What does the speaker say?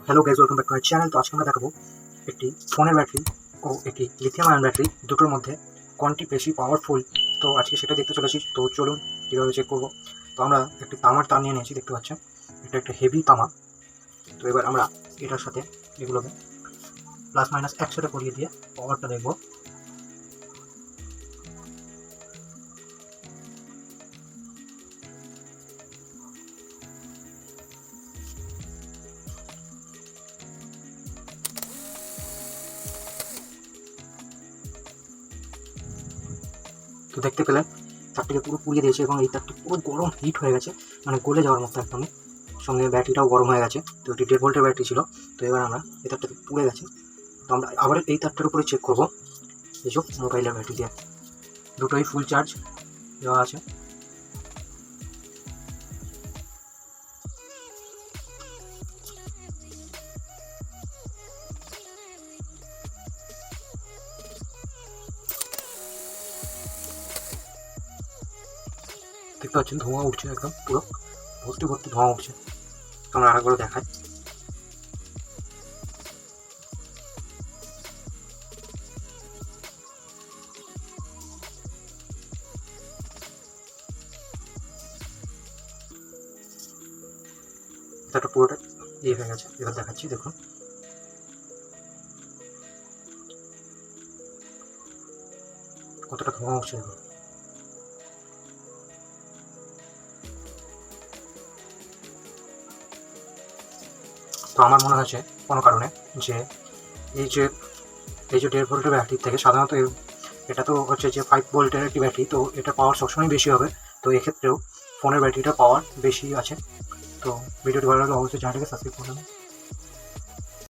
Hello guys, welcome back to my channel. তো আজকে আমরা দেখাবো একটি ফোনের ব্যাটারি ও একটি লিথিয়াম আয়ন ব্যাটারি দুটোর মধ্যে কোনটি বেশি পাওয়ারফুল। তো আজকে সেটা দেখতে চলেছি। তো চলুন কীভাবে চেক করবো। তো আমরা একটি তামার তার নিয়ে নিয়েছি, দেখতে পাচ্ছেন এটা একটা হেভি তামা। তো এবার আমরা এটার সাথে এগুলোকে প্লাস মাইনাস একসাথে করিয়ে দিয়ে পাওয়ারটা দেখবো। তো দেখতে পেলেন তারটিকে পুরো পুড়িয়ে দিয়েছে এবং এই তারটি পুরো গরম হিট হয়ে গেছে, মানে গলে যাওয়ার মতো একদমই। সঙ্গে ব্যাটারিটাও গরম হয়ে গেছে। তো এটি 1.5 ভোল্টের ব্যাটারি ছিল। তো এবার আমরা এই তারটাতে পুড়ে গেছে। তো আমরা আবার এই তারটার উপরে চেক করবো এইসব মোবাইলের ব্যাটারি দিয়ে। দুটোই ফুল চার্জ দেওয়া আছে। দেখতে পাচ্ছেন ধোঁয়া উঠছে, একদম পুরো ভর্তি ভর্তি ধোঁয়া উঠছে। তো আমরা আরেকবার দেখাই। এটা পুরোটা ইয়ে হয়ে গেছে। এবার দেখাচ্ছি, দেখুন কতটা ধোঁয়া উঠছে। দেখুন তো আমার মনে হয়েছে কোনো কারণে যে এই যে 1.5 ভোল্টের ব্যাটারি থেকে সাধারণত এটা তো হচ্ছে যে 5 ভোল্টের একটি ব্যাটারি, তো এটা পাওয়ার সবসময় বেশি হবে। তো এক্ষেত্রেও ফোনের ব্যাটারিটা পাওয়ার বেশি আছে। তো ভিডিওটি ভালো লাগলে অবশ্যই চ্যানেলটাকে সাবস্ক্রাইব করবেন।